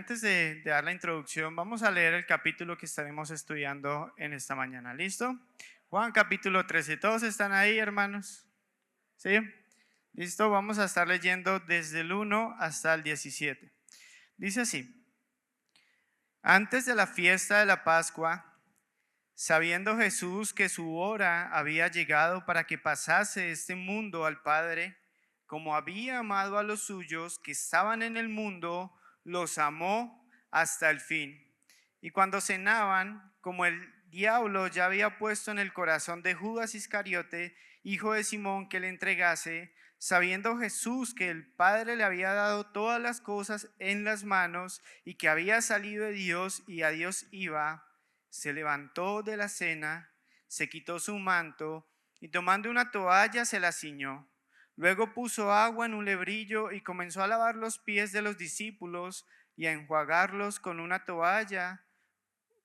antes de dar la introducción, vamos a leer el capítulo que estaremos estudiando en esta mañana. ¿Listo? Juan capítulo 13. ¿Todos están ahí, hermanos? ¿Sí? ¿Listo? Vamos a estar leyendo desde el 1 hasta el 17. Dice así: Antes de la fiesta de la Pascua, sabiendo Jesús que su hora había llegado para que pasase este mundo al Padre, como había amado a los suyos que estaban en el mundo, los amó hasta el fin. Y cuando cenaban, como el diablo ya había puesto en el corazón de Judas Iscariote, hijo de Simón, que le entregase, sabiendo Jesús que el Padre le había dado todas las cosas en las manos y que había salido de Dios y a Dios iba, se levantó de la cena, se quitó su manto y tomando una toalla se la ciñó. Luego puso agua en un lebrillo y comenzó a lavar los pies de los discípulos y a enjuagarlos con una toalla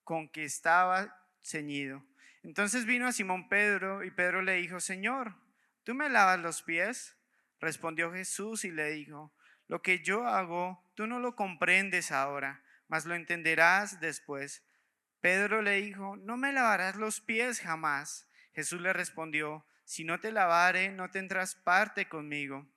con que estaba ceñido. Entonces vino a Simón Pedro y Pedro le dijo: Señor, ¿tú me lavas los pies? Respondió Jesús y le dijo: Lo que yo hago, tú no lo comprendes ahora, mas lo entenderás después. Pedro le dijo: No me lavarás los pies jamás. Jesús le respondió: Si no te lavare, no tendrás parte conmigo.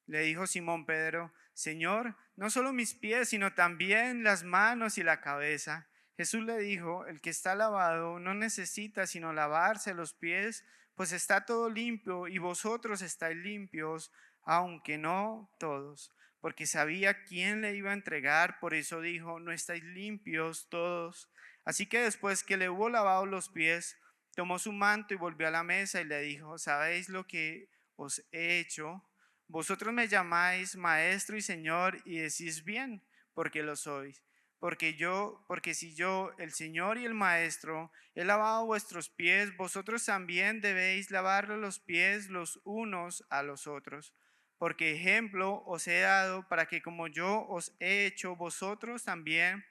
Le dijo Simón Pedro: Señor, no solo mis pies, sino también las manos y la cabeza. Jesús le dijo: El que está lavado no necesita sino lavarse los pies, pues está todo limpio, y vosotros estáis limpios, aunque no todos. Porque sabía quién le iba a entregar, por eso dijo: No estáis limpios todos. Así que después que le hubo lavado los pies, tomó su manto y volvió a la mesa y le dijo: ¿Sabéis lo que os he hecho? Vosotros me llamáis maestro y señor y decís bien, porque lo sois. Porque si yo, el Señor y el Maestro, he lavado vuestros pies, vosotros también debéis lavar los pies los unos a los otros. Porque ejemplo os he dado para que como yo os he hecho, vosotros también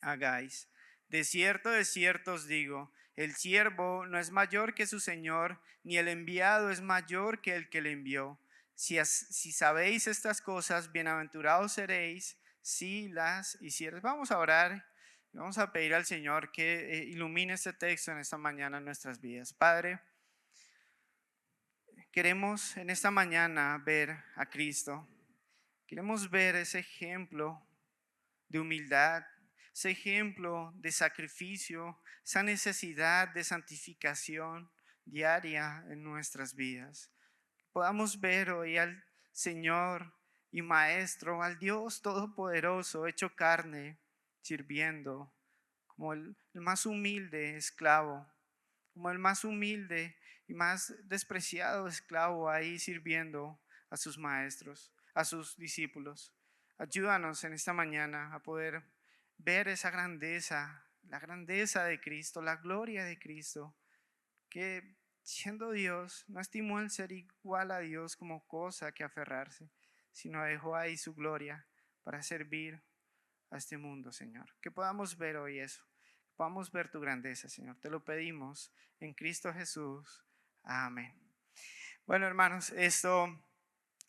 hagáis. De cierto os digo, el siervo no es mayor que su señor, ni el enviado es mayor que el que le envió. Si sabéis estas cosas, bienaventurados seréis si las hicieres. Vamos a orar y vamos a pedir al Señor que ilumine este texto en esta mañana en nuestras vidas. Padre, queremos en esta mañana ver a Cristo. Queremos ver ese ejemplo de humildad, ese ejemplo de sacrificio, esa necesidad de santificación diaria en nuestras vidas. Podamos ver hoy al Señor y Maestro, al Dios Todopoderoso, hecho carne, sirviendo como el más humilde esclavo, como el más humilde y más despreciado esclavo ahí sirviendo a sus maestros, a sus discípulos. Ayúdanos en esta mañana a poder ver esa grandeza, la grandeza de Cristo, la gloria de Cristo, que siendo Dios no estimó el ser igual a Dios como cosa que aferrarse, sino dejó ahí su gloria para servir a este mundo, Señor. Que podamos ver hoy eso, que podamos ver tu grandeza, Señor. Te lo pedimos en Cristo Jesús. Amén. Bueno, hermanos,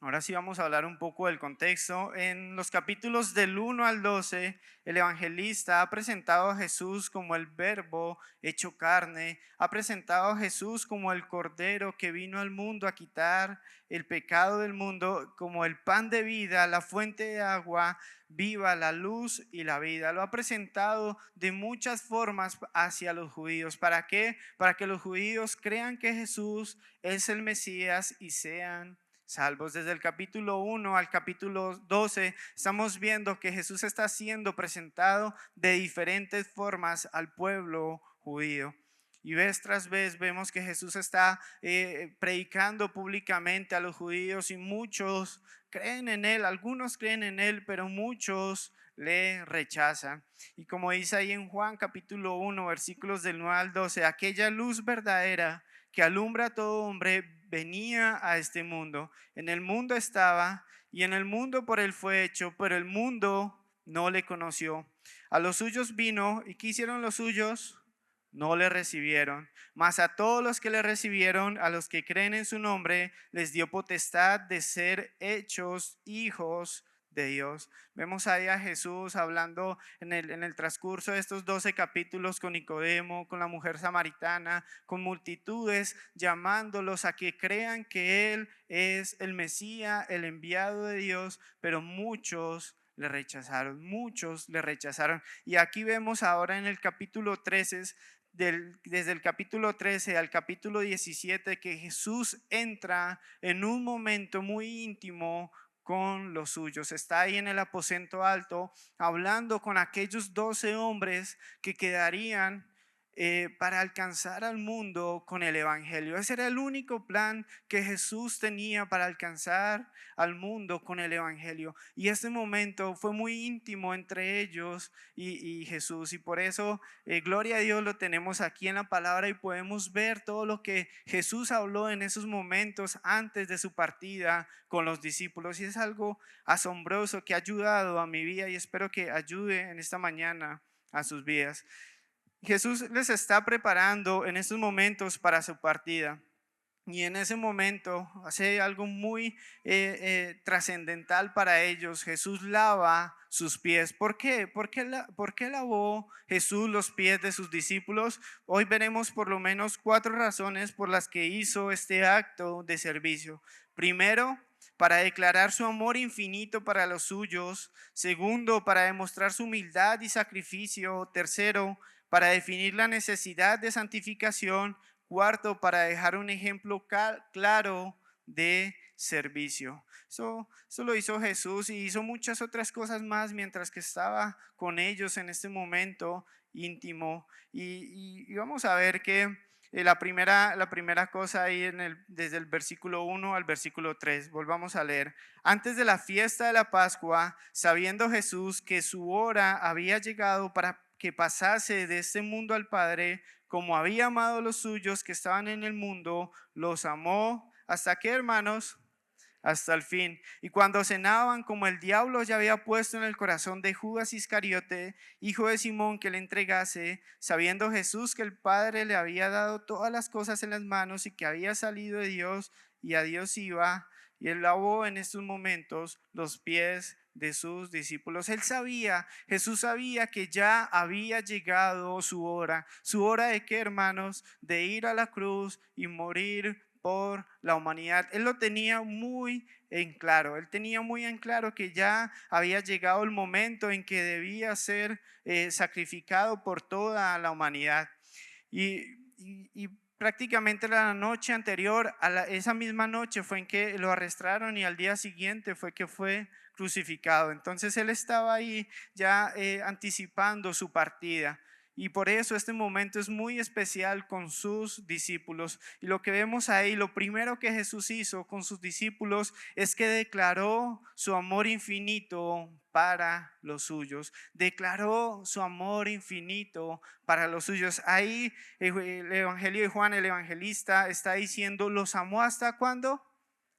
ahora sí vamos a hablar un poco del contexto. En los capítulos del 1 al 12, el evangelista ha presentado a Jesús como el Verbo hecho carne, ha presentado a Jesús como el Cordero que vino al mundo a quitar el pecado del mundo, como el pan de vida, la fuente de agua viva, la luz y la vida. Lo ha presentado de muchas formas hacia los judíos. ¿Para qué? Para que los judíos crean que Jesús es el Mesías y sean salvos. Desde el capítulo 1 al capítulo 12 estamos viendo que Jesús está siendo presentado de diferentes formas al pueblo judío. Y vez tras vez vemos que Jesús está predicando públicamente a los judíos y muchos creen en él, algunos creen en él, pero muchos le rechazan. Y como dice ahí en Juan capítulo 1, versículos del 9 al 12, aquella luz verdadera que alumbra a todo hombre venía a este mundo. En el mundo estaba y en el mundo por él fue hecho, pero el mundo no le conoció. A los suyos vino y ¿qué hicieron los suyos? No le recibieron. Mas a todos los que le recibieron, a los que creen en su nombre, les dio potestad de ser hechos hijos de Dios. Vemos ahí a Jesús hablando en el transcurso de estos 12 capítulos con Nicodemo, con la mujer samaritana, con multitudes, llamándolos a que crean que Él es el Mesías, el enviado de Dios, pero muchos le rechazaron, muchos le rechazaron. Y aquí vemos ahora en el capítulo 13, desde el capítulo 13 al capítulo 17, que Jesús entra en un momento muy íntimo con los suyos. Está ahí en el aposento alto hablando con aquellos 12 hombres que quedarían para alcanzar al mundo con el Evangelio. Ese era el único plan que Jesús tenía para alcanzar al mundo con el Evangelio. Y este momento fue muy íntimo entre ellos y Jesús. Y por eso, gloria a Dios, lo tenemos aquí en la palabra y podemos ver todo lo que Jesús habló en esos momentos antes de su partida con los discípulos. Y es algo asombroso que ha ayudado a mi vida y espero que ayude en esta mañana a sus vidas. Jesús les está preparando en estos momentos para su partida. Y en ese momento hace algo muy trascendental para ellos. Jesús lava sus pies. ¿Por qué? ¿Por qué lavó Jesús los pies de sus discípulos? Hoy veremos por lo menos 4 razones por las que hizo este acto de servicio. Primero, para declarar su amor infinito para los suyos. Segundo, para demostrar su humildad y sacrificio. Tercero, para definir la necesidad de santificación. Cuarto, para dejar un ejemplo claro de servicio. Eso lo hizo Jesús y hizo muchas otras cosas más mientras que estaba con ellos en este momento íntimo. Y vamos a ver que la primera cosa ahí desde el versículo 1 al versículo 3, volvamos a leer. Antes de la fiesta de la Pascua, sabiendo Jesús que su hora había llegado para que pasase de este mundo al Padre, como había amado a los suyos que estaban en el mundo, los amó. ¿Hasta qué, hermanos? Hasta el fin. Y cuando cenaban, como el diablo ya había puesto en el corazón de Judas Iscariote, hijo de Simón, que le entregase, sabiendo Jesús que el Padre le había dado todas las cosas en las manos y que había salido de Dios y a Dios iba, y él lavó en estos momentos los pies de sus discípulos. Él sabía, Jesús sabía que ya había llegado su hora de qué, hermanos, de ir a la cruz y morir por la humanidad. Él lo tenía muy en claro, él tenía muy en claro que ya había llegado el momento en que debía ser sacrificado por toda la humanidad. Y prácticamente la noche anterior, esa misma noche fue en que lo arrestaron y al día siguiente fue que fue crucificado. Entonces él estaba ahí ya anticipando su partida. Y por eso este momento es muy especial con sus discípulos. Y lo que vemos ahí, lo primero que Jesús hizo con sus discípulos es que declaró su amor infinito para los suyos. Declaró su amor infinito para los suyos. Ahí el Evangelio de Juan, el evangelista, está diciendo, ¿los amó hasta cuándo?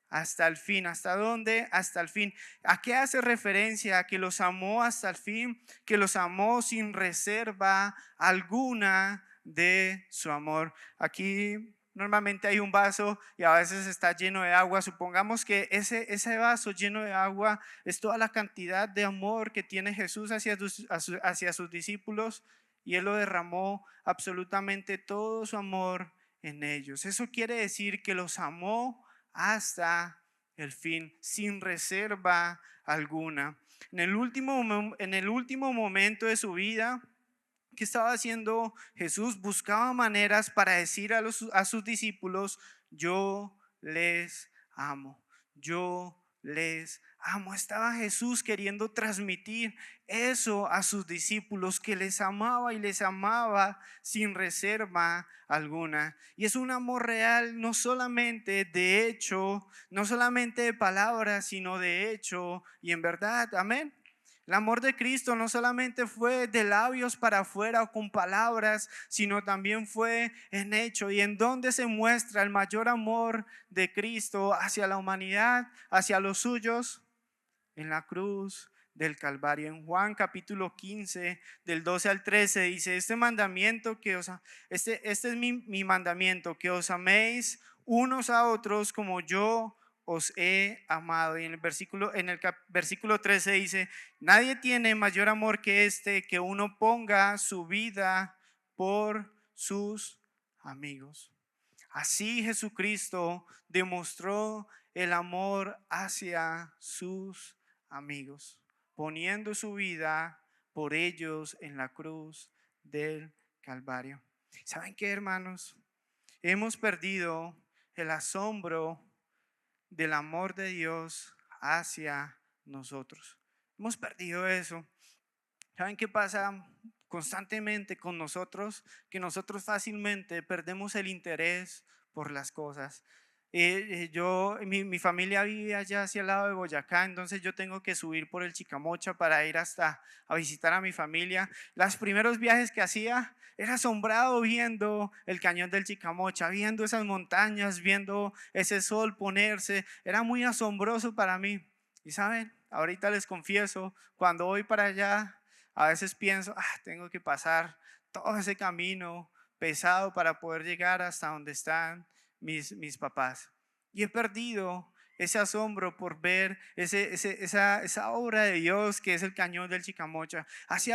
Hasta el fin. ¿Hasta dónde? Hasta el fin. ¿A qué hace referencia? A que los amó hasta el fin, que los amó sin reserva alguna de su amor. Aquí normalmente hay un vaso y a veces está lleno de agua. Supongamos que ese vaso lleno de agua es toda la cantidad de amor que tiene Jesús hacia sus discípulos, y Él lo derramó absolutamente todo su amor en ellos. Eso quiere decir que los amó hasta el fin, sin reserva alguna. En el último momento de su vida, ¿qué estaba haciendo Jesús? Buscaba maneras para decir a sus discípulos, yo les amo, yo les amo. Estaba Jesús queriendo transmitir eso a sus discípulos, que les amaba y les amaba sin reserva alguna. Y es un amor real, no solamente de hecho, no solamente de palabras, sino de hecho y en verdad. Amén. El amor de Cristo no solamente fue de labios para afuera o con palabras, sino también fue en hecho. ¿Y en dónde se muestra el mayor amor de Cristo hacia la humanidad, hacia los suyos? En la cruz del Calvario. En Juan capítulo 15, del 12 al 13, dice, este es mi mandamiento, que os améis unos a otros como yo os he amado. Y en versículo 13 dice, nadie tiene mayor amor que este, que uno ponga su vida por sus amigos. Así Jesucristo demostró el amor hacia sus amigos, poniendo su vida por ellos en la cruz del Calvario. ¿Saben qué, hermanos? Hemos perdido el asombro del amor de Dios hacia nosotros. Hemos perdido eso. ¿Saben qué pasa constantemente con nosotros? Que nosotros fácilmente perdemos el interés por las cosas. Mi familia vive allá hacia el lado de Boyacá, entonces yo tengo que subir por el Chicamocha para ir hasta a visitar a mi familia. Los primeros viajes que hacía era asombrado viendo el cañón del Chicamocha, viendo esas montañas, viendo ese sol ponerse. Era muy asombroso para mí. Y saben, ahorita les confieso, cuando voy para allá, a veces pienso, tengo que pasar todo ese camino pesado para poder llegar hasta donde están mis papás. Y he perdido ese asombro por ver esa obra de Dios que es el cañón del Chicamocha. Así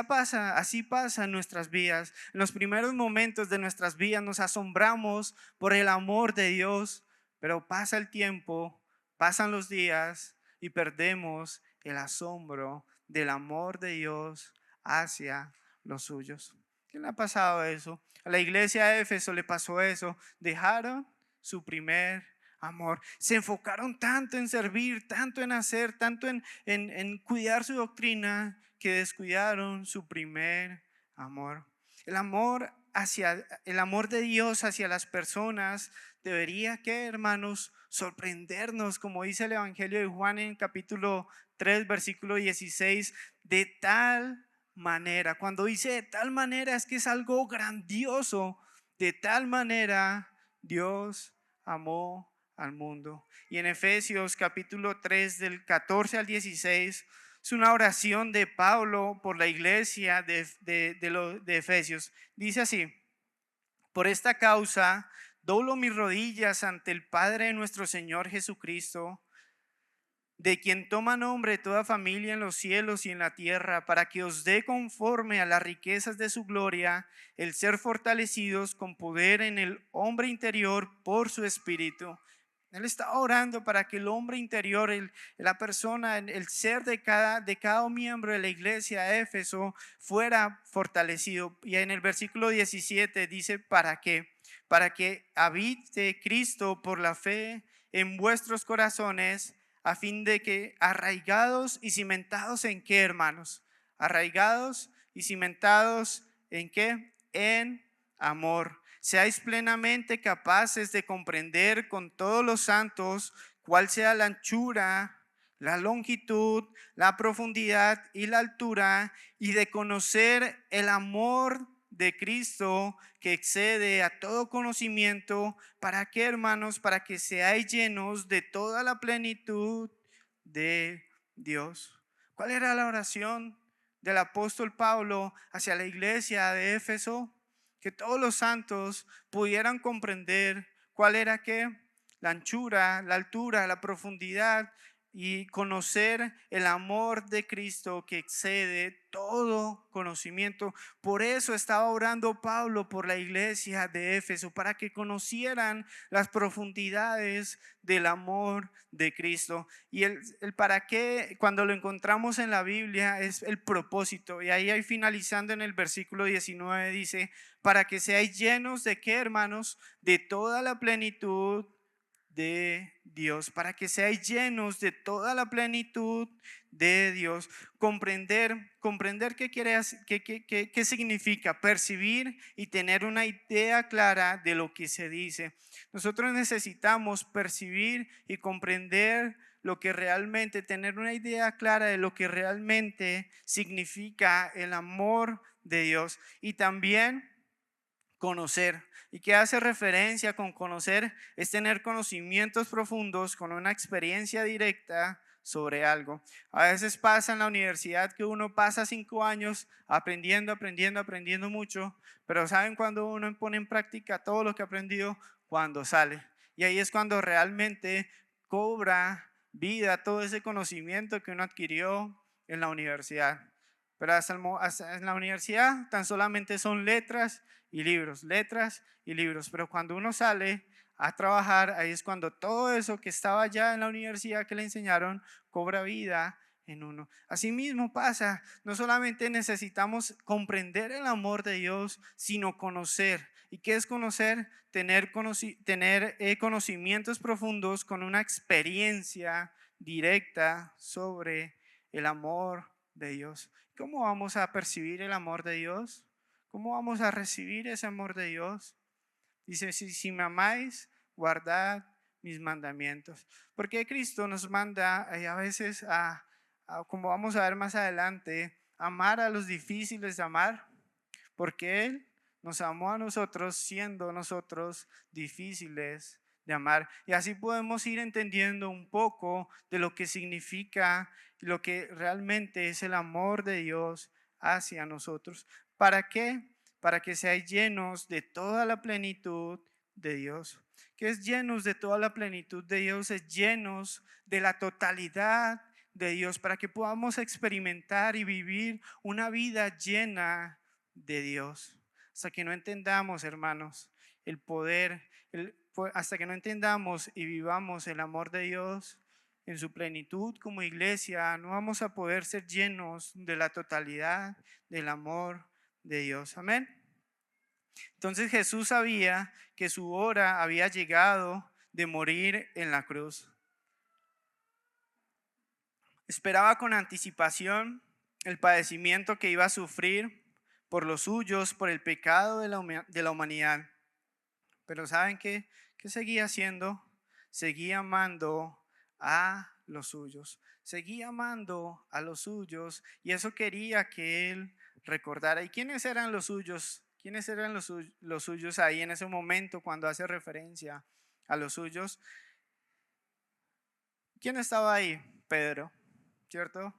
pasa en nuestras vidas. En los primeros momentos de nuestras vidas nos asombramos por el amor de Dios, pero pasa el tiempo, pasan los días y perdemos el asombro del amor de Dios hacia los suyos. ¿Quién le ha pasado eso? A la iglesia de Éfeso le pasó eso. Dejaron su primer amor. Se enfocaron tanto en servir, tanto en hacer, tanto en cuidar su doctrina, que descuidaron su primer amor. El amor de Dios hacia las personas debería, ¿qué, hermanos? Sorprendernos, como dice el Evangelio de Juan en capítulo 3, versículo 16, de tal manera. Cuando dice de tal manera es que es algo grandioso. De tal manera Dios amó al mundo. Y en Efesios capítulo 3 del 14 al 16 es una oración de Pablo por la iglesia de Efesios. Dice así: por esta causa doblo mis rodillas ante el Padre de nuestro Señor Jesucristo, de quien toma nombre toda familia en los cielos y en la tierra, para que os dé conforme a las riquezas de su gloria el ser fortalecidos con poder en el hombre interior por su espíritu. Él está orando para que el hombre interior, la persona, el ser de cada miembro de la iglesia de Éfeso fuera fortalecido. Y en el versículo 17 dice: ¿para qué? Para que habite Cristo por la fe en vuestros corazones, a fin de que arraigados y cimentados en qué, hermanos, arraigados y cimentados en qué, en amor, seáis plenamente capaces de comprender con todos los santos cuál sea la anchura, la longitud, la profundidad y la altura, y de conocer el amor de Cristo que excede a todo conocimiento. ¿Para qué, hermanos? Para que seáis llenos de toda la plenitud de Dios. ¿Cuál era la oración del apóstol Pablo hacia la iglesia de Éfeso? Que todos los santos pudieran comprender cuál era qué, la anchura, la altura, la profundidad, y conocer el amor de Cristo que excede todo conocimiento. Por eso estaba orando Pablo por la iglesia de Éfeso, para que conocieran las profundidades del amor de Cristo. Y el para qué, cuando lo encontramos en la Biblia, es el propósito. Y ahí finalizando en el versículo 19 dice: para que seáis llenos de qué, hermanos, de toda la plenitud de Dios, para que seáis llenos de toda la plenitud de Dios. Comprender qué significa, percibir y tener una idea clara de lo que se dice. Nosotros necesitamos percibir y comprender lo que realmente, tener una idea clara de lo que realmente significa el amor de Dios, y también conocer. ¿Y qué hace referencia con conocer? Es tener conocimientos profundos con una experiencia directa sobre algo. A veces pasa en la universidad que uno pasa 5 años aprendiendo mucho, pero ¿saben cuando uno pone en práctica todo lo que ha aprendido? Cuando sale. Y ahí es cuando realmente cobra vida todo ese conocimiento que uno adquirió en la universidad. Pero hasta en la universidad tan solamente son letras y libros, letras y libros. Pero cuando uno sale a trabajar, ahí es cuando todo eso que estaba ya en la universidad que le enseñaron cobra vida en uno. Asimismo pasa, no solamente necesitamos comprender el amor de Dios, sino conocer. ¿Y qué es conocer? Tener conocimientos profundos con una experiencia directa sobre el amor de Dios. ¿Cómo vamos a percibir el amor de Dios? ¿Cómo vamos a recibir ese amor de Dios? Dice, si me amáis, guardad mis mandamientos. Porque Cristo nos manda a veces como vamos a ver más adelante, amar a los difíciles de amar? Porque Él nos amó a nosotros siendo nosotros difíciles de amar. Y así podemos ir entendiendo un poco de lo que significa y lo que realmente es el amor de Dios hacia nosotros. ¿Para qué? Para que seáis llenos de toda la plenitud de Dios. ¿Qué es llenos de toda la plenitud de Dios? Es llenos de la totalidad de Dios, para que podamos experimentar y vivir una vida llena de Dios. Hasta que no entendamos, hermanos, el poder, hasta que no entendamos y vivamos el amor de Dios en su plenitud como iglesia, no vamos a poder ser llenos de la totalidad del amor de Dios. Amén. Entonces Jesús sabía que su hora había llegado de morir en la cruz. Esperaba con anticipación el padecimiento que iba a sufrir por los suyos, por el pecado de la humanidad. Pero ¿saben qué? ¿Qué seguía haciendo? Seguía amando a los suyos. Seguía amando a los suyos y eso quería que él recordara. ¿Y quiénes eran los suyos? ¿Quiénes eran los suyos ahí en ese momento cuando hace referencia a los suyos? ¿Quién estaba ahí? Pedro, ¿cierto?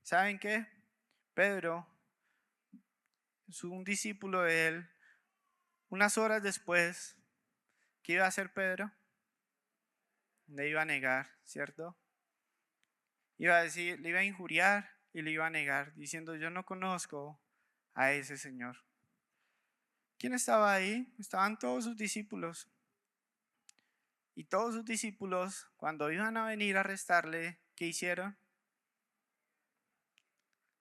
¿Saben qué? Pedro, un discípulo de él, unas horas después, ¿qué iba a hacer Pedro? Le iba a negar, ¿cierto? Iba a decir, le iba a injuriar y le iba a negar, diciendo, yo no conozco a ese Señor. ¿Quién estaba ahí? Estaban todos sus discípulos. Y todos sus discípulos, cuando iban a venir a arrestarle, ¿qué hicieron?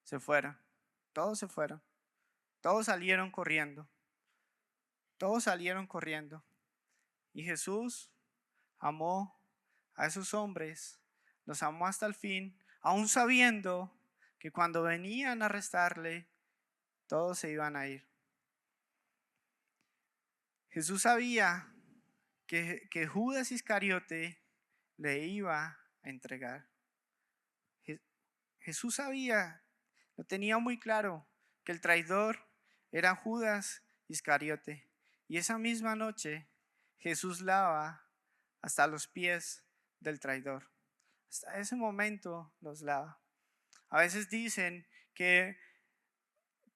Se fueron. Todos se fueron. Todos salieron corriendo. Todos salieron corriendo. Y Jesús amó a esos hombres, los amó hasta el fin, aún sabiendo que cuando venían a arrestarle, todos se iban a ir. Jesús sabía que Judas Iscariote le iba a entregar. Jesús sabía, lo tenía muy claro, que el traidor era Judas Iscariote. Y esa misma noche Jesús lava hasta los pies del traidor. Hasta ese momento los lava. A veces dicen que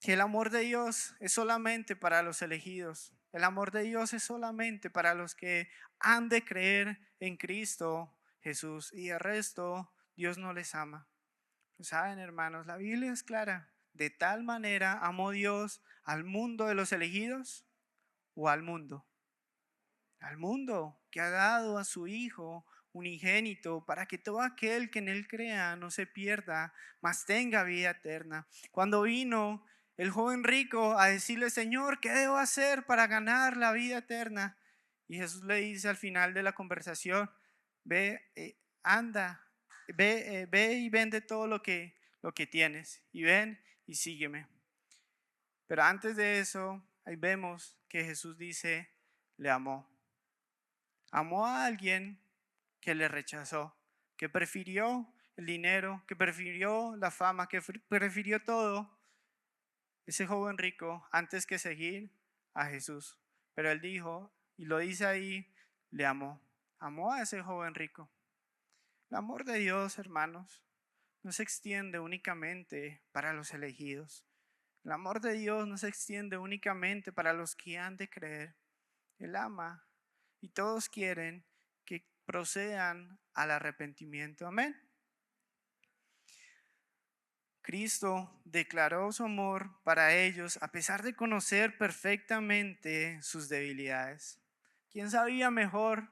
el amor de Dios es solamente para los elegidos. El amor de Dios es solamente para los que han de creer en Cristo Jesús. Y el resto Dios no les ama. Saben, hermanos, la Biblia es clara. De tal manera amó Dios al mundo de los elegidos o al mundo. Al mundo que ha dado a su Hijo unigénito para que todo aquel que en él crea no se pierda, mas tenga vida eterna. Cuando vino el joven rico a decirle, Señor, ¿qué debo hacer para ganar la vida eterna? Y Jesús le dice al final de la conversación, ve, anda, ve y vende todo lo que tienes y ven y sígueme. Pero antes de eso, ahí vemos que Jesús dice, le amó. Amó a alguien que le rechazó, que prefirió el dinero, que prefirió la fama, que prefirió todo, ese joven rico, antes que seguir a Jesús. Pero él dijo, y lo dice ahí, le amó. Amó a ese joven rico. El amor de Dios, hermanos, no se extiende únicamente para los elegidos. El amor de Dios no se extiende únicamente para los que han de creer. Él ama y todos quieren que procedan al arrepentimiento. Amén. Cristo declaró su amor para ellos a pesar de conocer perfectamente sus debilidades. ¿Quién sabía mejor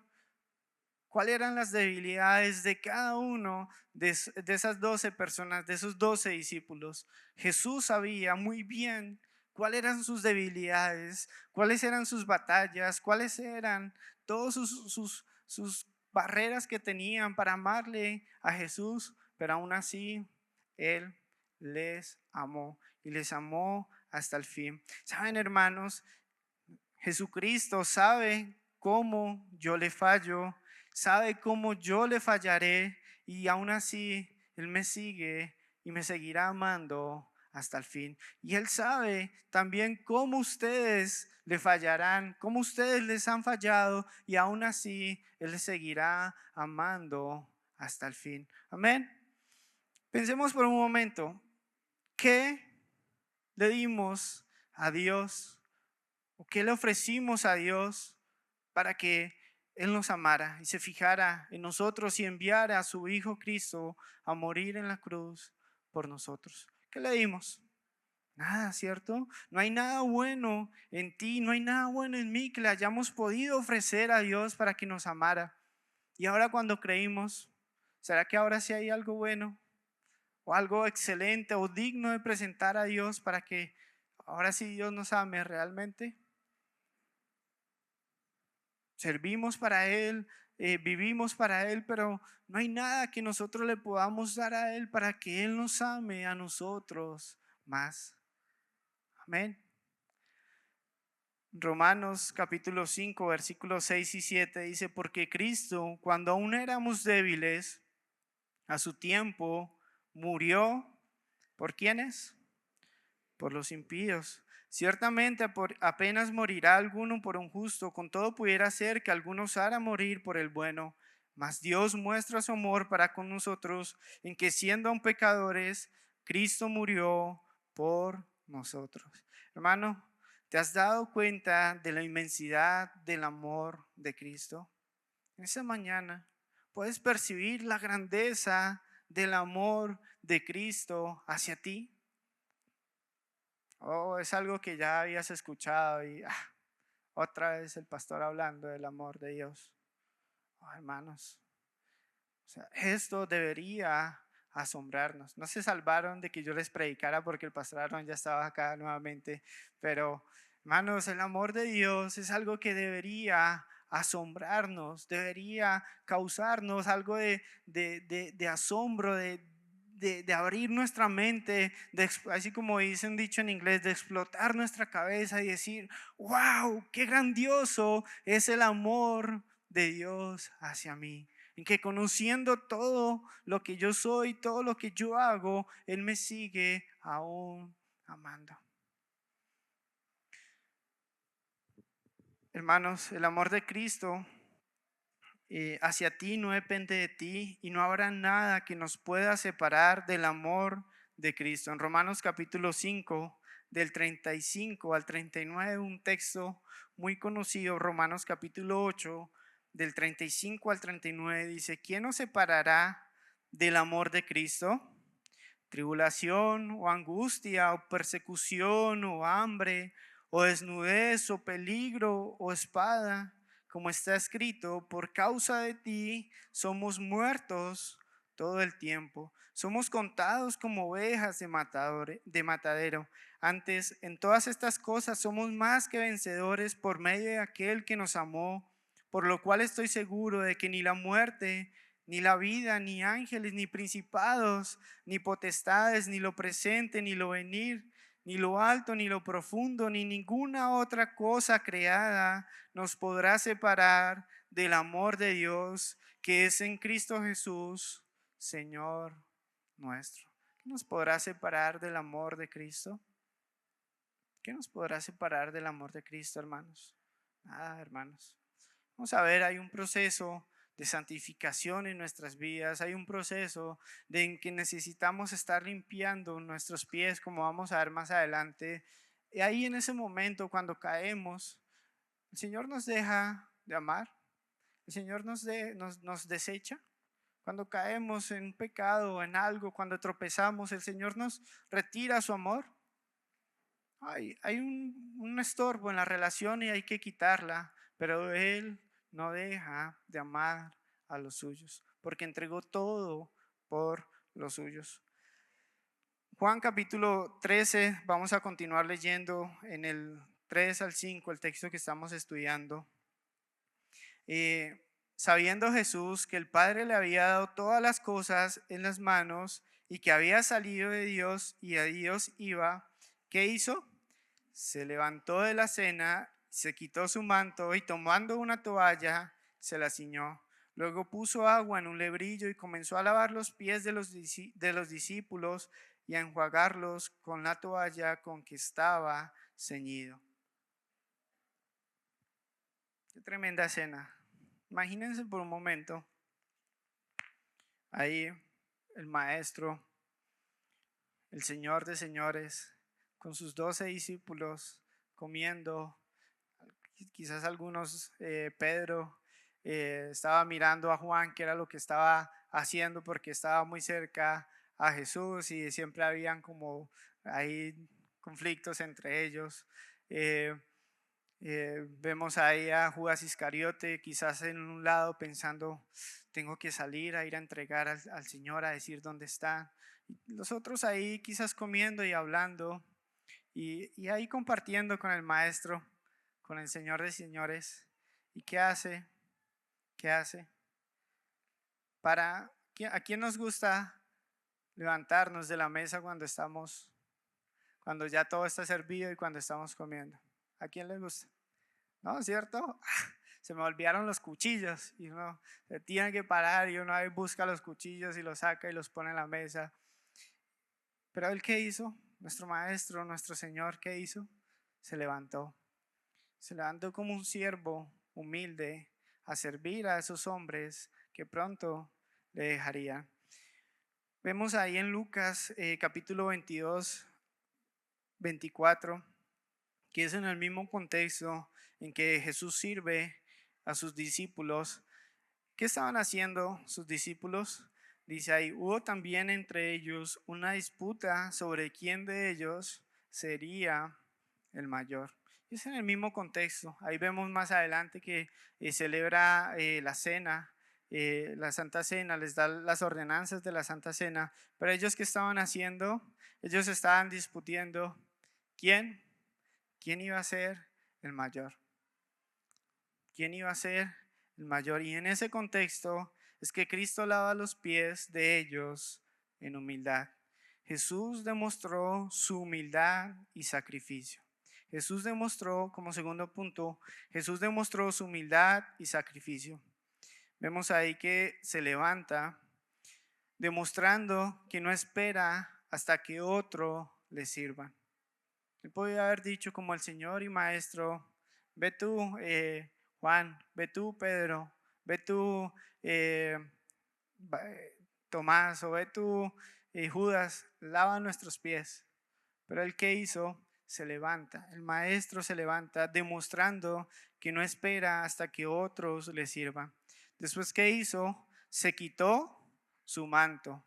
cuáles eran las debilidades de cada uno de esas 12 personas, de esos 12 discípulos? Jesús sabía muy bien cuáles eran sus debilidades, cuáles eran sus batallas, cuáles eran todos sus barreras que tenían para amarle a Jesús, pero aún así Él les amó y les amó hasta el fin. Saben, hermanos, Jesucristo sabe cómo yo le fallo, sabe cómo yo le fallaré y aún así Él me sigue y me seguirá amando hasta el fin. Y Él sabe también cómo ustedes le fallarán, cómo ustedes les han fallado y aún así Él les seguirá amando hasta el fin. Amén. Pensemos por un momento, ¿qué le dimos a Dios? ¿O qué le ofrecimos a Dios para que Él nos amara y se fijara en nosotros y enviara a su Hijo Cristo a morir en la cruz por nosotros? ¿Qué le dimos? Nada, ¿cierto? No hay nada bueno en ti, no hay nada bueno en mí que le hayamos podido ofrecer a Dios para que nos amara. Y ahora cuando creímos, ¿será que ahora sí hay algo bueno o algo excelente o digno de presentar a Dios para que ahora sí Dios nos ame realmente? Servimos para Él, vivimos para Él, pero no hay nada que nosotros le podamos dar a Él para que Él nos ame a nosotros más. Amén. Romanos capítulo 5, versículos 6 y 7 dice, porque Cristo, cuando aún éramos débiles, a su tiempo murió. ¿Por quiénes? Por los impíos. Ciertamente apenas morirá alguno por un justo, con todo pudiera ser que alguno osara morir por el bueno. Mas Dios muestra su amor para con nosotros en que siendo aún pecadores, Cristo murió por nosotros. Hermano, ¿te has dado cuenta de la inmensidad del amor de Cristo? En esta mañana puedes percibir la grandeza del amor de Cristo hacia ti. Oh, es algo que ya habías escuchado y otra vez el pastor hablando del amor de Dios. Oh, hermanos, o sea, esto debería asombrarnos. No se salvaron de que yo les predicara porque el pastor Aaron ya estaba acá nuevamente, pero hermanos, el amor de Dios es algo que debería asombrarnos, debería causarnos algo de asombro, de abrir nuestra mente, así como dice un dicho en inglés, de explotar nuestra cabeza y decir, wow, qué grandioso es el amor de Dios hacia mí. En que conociendo todo lo que yo soy, todo lo que yo hago, Él me sigue aún amando. Hermanos, el amor de Cristo hacia ti no depende de ti y no habrá nada que nos pueda separar del amor de Cristo. En Romanos capítulo 5, del 35 al 39, un texto muy conocido, Romanos capítulo 8, del 35 al 39, dice, ¿quién nos separará del amor de Cristo? Tribulación o angustia o persecución o hambre o desnudez o peligro o espada, como está escrito, por causa de ti somos muertos todo el tiempo. Somos contados como ovejas de matadero. Antes, en todas estas cosas somos más que vencedores por medio de aquel que nos amó, por lo cual estoy seguro de que ni la muerte, ni la vida, ni ángeles, ni principados, ni potestades, ni lo presente, ni lo venir, ni lo alto, ni lo profundo, ni ninguna otra cosa creada nos podrá separar del amor de Dios que es en Cristo Jesús, Señor nuestro. ¿Qué nos podrá separar del amor de Cristo? ¿Qué nos podrá separar del amor de Cristo, hermanos? Nada, hermanos. Vamos a ver, hay un proceso de santificación en nuestras vidas, hay un proceso en que necesitamos estar limpiando nuestros pies, como vamos a ver más adelante. Y ahí en ese momento, cuando caemos, el Señor nos deja de amar. El Señor nos desecha. Cuando caemos en pecado o en algo, cuando tropezamos, el Señor nos retira su amor. Hay un estorbo en la relación y hay que quitarla, pero Él no deja de amar a los suyos, porque entregó todo por los suyos. Juan capítulo 13, vamos a continuar leyendo en el 3 al 5, el texto que estamos estudiando. Sabiendo Jesús que el Padre le había dado todas las cosas en las manos y que había salido de Dios y a Dios iba, ¿qué hizo? Se levantó de la cena, se quitó su manto y tomando una toalla se la ciñó. Luego puso agua en un lebrillo y comenzó a lavar los pies de los discípulos y a enjuagarlos con la toalla con que estaba ceñido. Qué tremenda cena. Imagínense por un momento, ahí el maestro, el Señor de señores, con sus 12 discípulos comiendo. Quizás algunos, Pedro estaba mirando a Juan, que era lo que estaba haciendo porque estaba muy cerca a Jesús y siempre habían como ahí conflictos entre ellos. Vemos ahí a Judas Iscariote, quizás en un lado pensando, tengo que salir a ir a entregar al Señor, a decir dónde está. Los otros ahí quizás comiendo y hablando y ahí compartiendo con el Maestro, con el Señor de señores. ¿Y qué hace? ¿Qué hace? ¿A quién nos gusta levantarnos de la mesa cuando ya todo está servido y cuando estamos comiendo? ¿A quién le gusta? ¿No? ¿Cierto? Se me olvidaron los cuchillos y uno se tiene que parar y uno ahí busca los cuchillos y los saca y los pone en la mesa. Pero él, ¿qué hizo? Nuestro maestro, nuestro Señor, ¿qué hizo? Se levantó. Se levantó como un siervo humilde a servir a esos hombres que pronto le dejarían. Vemos ahí en Lucas capítulo 22, 24, que es en el mismo contexto en que Jesús sirve a sus discípulos. ¿Qué estaban haciendo sus discípulos? Dice ahí, hubo también entre ellos una disputa sobre quién de ellos sería el mayor. Es en el mismo contexto. Ahí vemos más adelante que celebra la cena, la Santa Cena, les da las ordenanzas de la Santa Cena. Pero ellos, ¿qué estaban haciendo? Ellos estaban discutiendo quién iba a ser el mayor. ¿Quién iba a ser el mayor? Y en ese contexto es que Cristo lava los pies de ellos en humildad. Jesús demostró su humildad y sacrificio. Jesús demostró, como segundo punto, Jesús demostró su humildad y sacrificio. Vemos ahí que se levanta demostrando que no espera hasta que otro le sirva. Él podía haber dicho como el Señor y Maestro, ve tú, Juan, ve tú, Pedro, ve tú, eh, Tomás, o ve tú, Judas, lava nuestros pies. Pero el que hizo se levanta, el Maestro se levanta demostrando que no espera hasta que otros le sirvan. Después, ¿qué hizo? Se quitó su manto,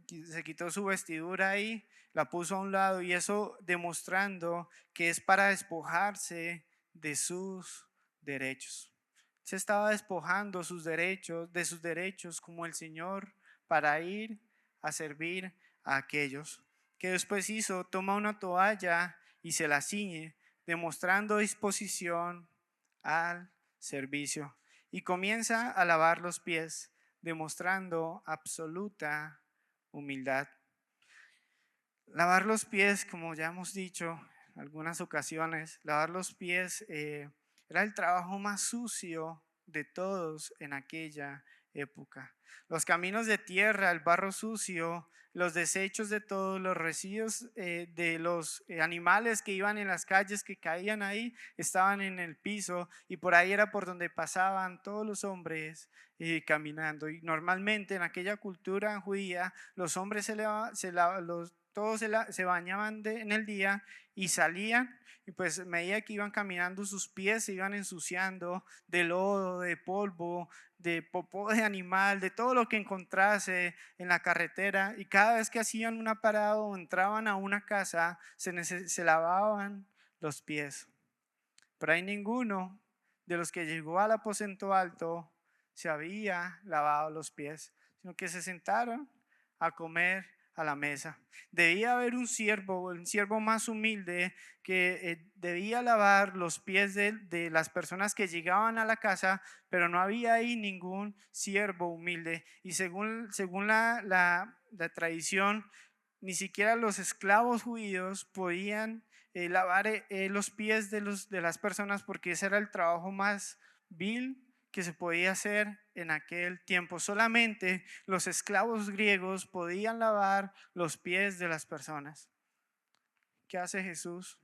se quitó su vestidura ahí, la puso a un lado, y eso demostrando que es para despojarse de sus derechos. Se estaba despojando de sus derechos como el Señor, para ir a servir a aquellos. Que después hizo, toma una toalla y se la ciñe, demostrando disposición al servicio. Y comienza a lavar los pies, demostrando absoluta humildad. Lavar los pies, como ya hemos dicho en algunas ocasiones, lavar los pies era el trabajo más sucio de todos en aquella época. Los caminos de tierra, el barro sucio, los desechos de todos los residuos de los animales que iban en las calles, que caían ahí, estaban en el piso, y por ahí era por donde pasaban todos los hombres caminando. Y normalmente en aquella cultura judía los hombres todos se bañaban en el día y salían, y pues a medida que iban caminando sus pies se iban ensuciando de lodo, de polvo, de popó de animal, de todo lo que encontrase en la carretera, y cada vez que hacían una parada o entraban a una casa se lavaban los pies. Pero hay ninguno de los que llegó al aposento alto se había lavado los pies, sino que se sentaron a comer a la mesa. Debía haber un siervo más humilde que debía lavar los pies de las personas que llegaban a la casa, pero no había ahí ningún siervo humilde. Y según la tradición, ni siquiera los esclavos judíos podían lavar los pies de las personas, porque ese era el trabajo más vil que se podía hacer en aquel tiempo. Solamente los esclavos griegos podían lavar los pies de las personas. ¿Qué hace Jesús?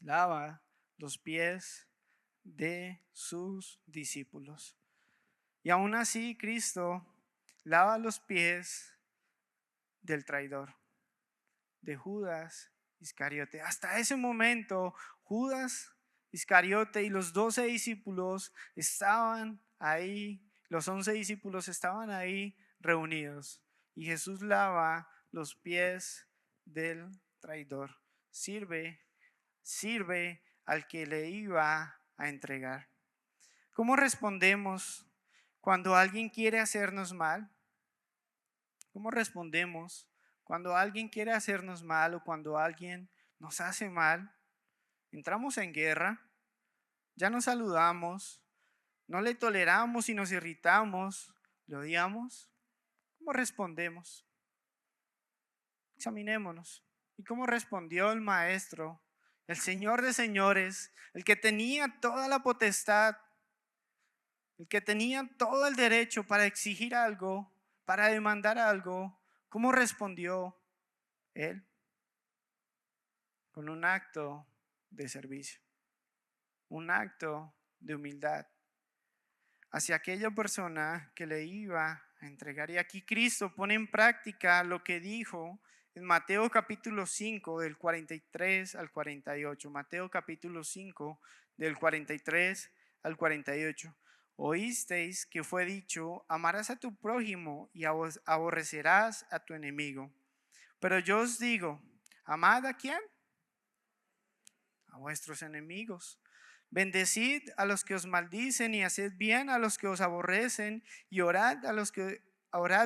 Lava los pies de sus discípulos. Y aún así Cristo lava los pies del traidor, de Judas Iscariote. Hasta ese momento, Judas Iscariote y los 12 discípulos estaban ahí, los 11 discípulos estaban ahí reunidos. Y Jesús lava los pies del traidor. Sirve al que le iba a entregar. ¿Cómo respondemos cuando alguien quiere hacernos mal? ¿Cómo respondemos cuando alguien quiere hacernos mal o cuando alguien nos hace mal? Entramos en guerra, ya nos saludamos, no le toleramos y nos irritamos, le odiamos. ¿Cómo respondemos? Examinémonos. ¿Y cómo respondió el Maestro, el Señor de señores, el que tenía toda la potestad, el que tenía todo el derecho para exigir algo, para demandar algo? ¿Cómo respondió él? Con un acto de servicio, un acto de humildad hacia aquella persona que le iba a entregar. Y aquí Cristo pone en práctica lo que dijo en Mateo capítulo 5 del 43 al 48. Mateo capítulo 5 del 43 al 48. Oísteis que fue dicho: amarás a tu prójimo y aborrecerás a tu enemigo. Pero yo os digo, ¿amad a quién? A vuestros enemigos. Bendecid a los que os maldicen y haced bien a los que os aborrecen, y orad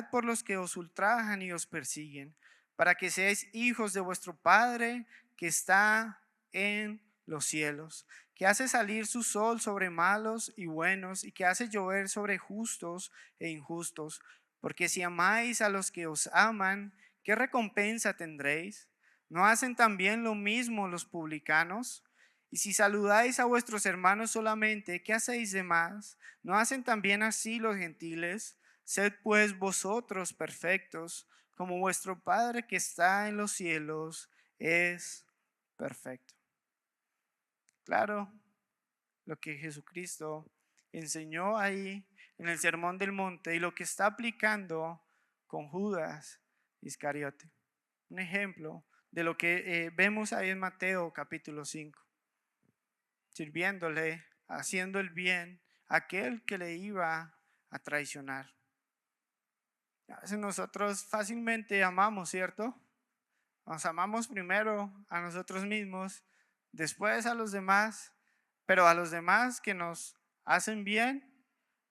por los que os ultrajan y os persiguen, para que seáis hijos de vuestro Padre que está en los cielos, que hace salir su sol sobre malos y buenos, y que hace llover sobre justos e injustos. Porque si amáis a los que os aman, ¿qué recompensa tendréis? ¿No hacen también lo mismo los publicanos? Y si saludáis a vuestros hermanos solamente, ¿qué hacéis de más? ¿No hacen también así los gentiles? Sed pues vosotros perfectos, como vuestro Padre que está en los cielos es perfecto. Claro, lo que Jesucristo enseñó ahí en el Sermón del Monte y lo que está aplicando con Judas Iscariote. Un ejemplo de lo que vemos ahí en Mateo capítulo 5. Sirviéndole, haciendo el bien a aquel que le iba a traicionar. A veces nosotros fácilmente amamos, ¿cierto? Nos amamos primero a nosotros mismos, después a los demás, pero a los demás que nos hacen bien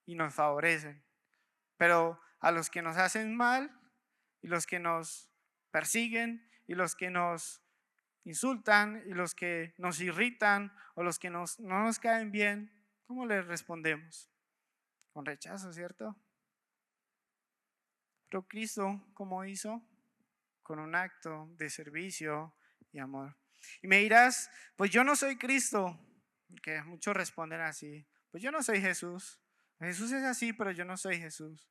y nos favorecen. Pero a los que nos hacen mal y los que nos persiguen y los que nos insultan y los que nos irritan o los que no nos caen bien, ¿cómo les respondemos? Con rechazo, ¿cierto? Pero Cristo, ¿cómo hizo? Con un acto de servicio y amor. Y me dirás, pues yo no soy Cristo, que muchos responden así, pues yo no soy Jesús. Jesús es así, pero yo no soy Jesús.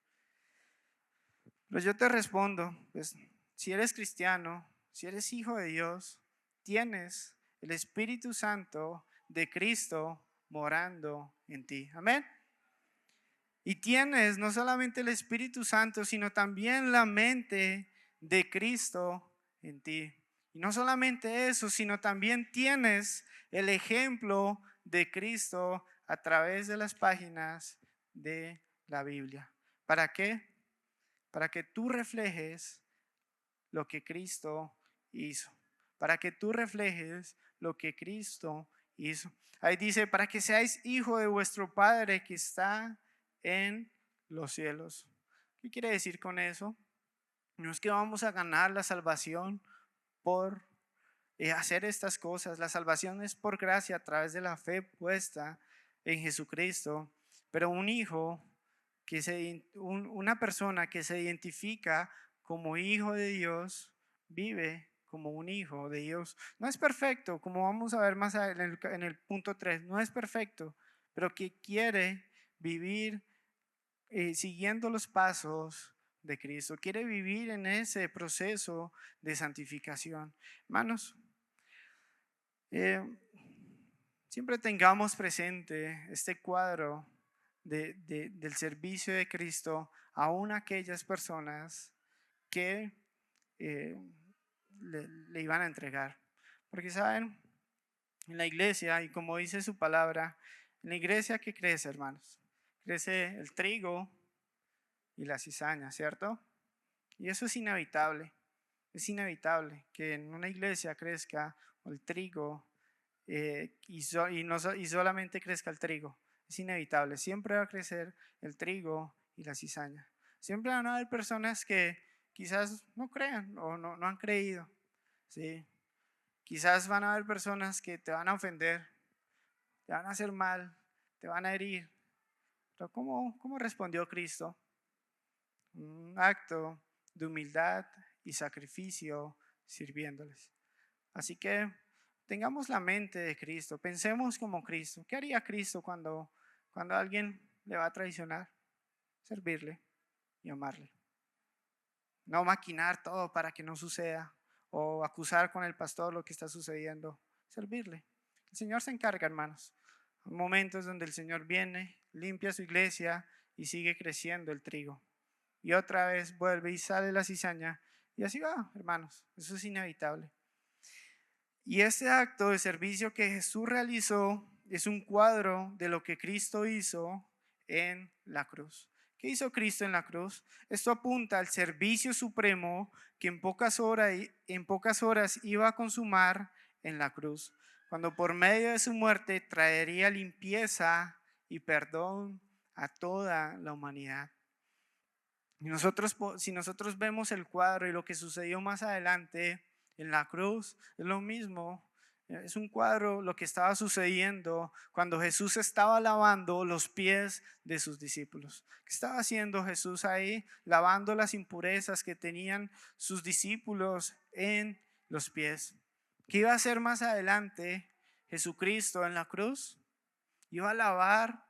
Pero yo te respondo, pues si eres cristiano, si eres hijo de Dios, tienes el Espíritu Santo de Cristo morando en ti. Amén. Y tienes no solamente el Espíritu Santo, sino también la mente de Cristo en ti. Y no solamente eso, sino también tienes el ejemplo de Cristo a través de las páginas de la Biblia. ¿Para qué? Para que tú reflejes lo que Cristo hizo. Para que tú reflejes lo que Cristo hizo. Ahí dice, para que seáis hijo de vuestro Padre que está en los cielos. ¿Qué quiere decir con eso? No es que vamos a ganar la salvación por hacer estas cosas. La salvación es por gracia a través de la fe puesta en Jesucristo. Pero un hijo, una persona que se identifica como hijo de Dios, vive como un hijo de Dios. No es perfecto, como vamos a ver más en el punto 3, no es perfecto, pero que quiere vivir siguiendo los pasos de Cristo, quiere vivir en ese proceso de santificación. Hermanos, eh, siempre tengamos presente este cuadro del servicio de Cristo aún aquellas personas que le iban a entregar. Porque saben, en la iglesia, y como dice su palabra, en la iglesia, ¿qué crece, hermanos? Crece el trigo y la cizaña, ¿cierto? Y eso es inevitable. Es inevitable que en una iglesia crezca el trigo y solamente crezca el trigo. Es inevitable. Siempre va a crecer el trigo y la cizaña. Siempre van a haber personas que quizás no crean o no han creído. ¿Sí? Quizás van a haber personas que te van a ofender, te van a hacer mal, te van a herir. Pero ¿cómo respondió Cristo? Un acto de humildad y sacrificio sirviéndoles. Así que tengamos la mente de Cristo, pensemos como Cristo. ¿Qué haría Cristo cuando alguien le va a traicionar? Servirle y amarle. No maquinar todo para que no suceda o acusar con el pastor lo que está sucediendo. Servirle. El Señor se encarga, hermanos. Hay momentos donde el Señor viene, limpia su iglesia y sigue creciendo el trigo. Y otra vez vuelve y sale la cizaña. Y así va, hermanos. Eso es inevitable. Y este acto de servicio que Jesús realizó es un cuadro de lo que Cristo hizo en la cruz. ¿Qué hizo Cristo en la cruz? Esto apunta al servicio supremo que en pocas horas iba a consumar en la cruz, cuando por medio de su muerte traería limpieza y perdón a toda la humanidad. Si nosotros vemos el cuadro y lo que sucedió más adelante en la cruz, es lo mismo. Es un cuadro lo que estaba sucediendo cuando Jesús estaba lavando los pies de sus discípulos. ¿Qué estaba haciendo Jesús ahí? Lavando las impurezas que tenían sus discípulos en los pies. ¿Qué iba a hacer más adelante Jesucristo en la cruz? Iba a lavar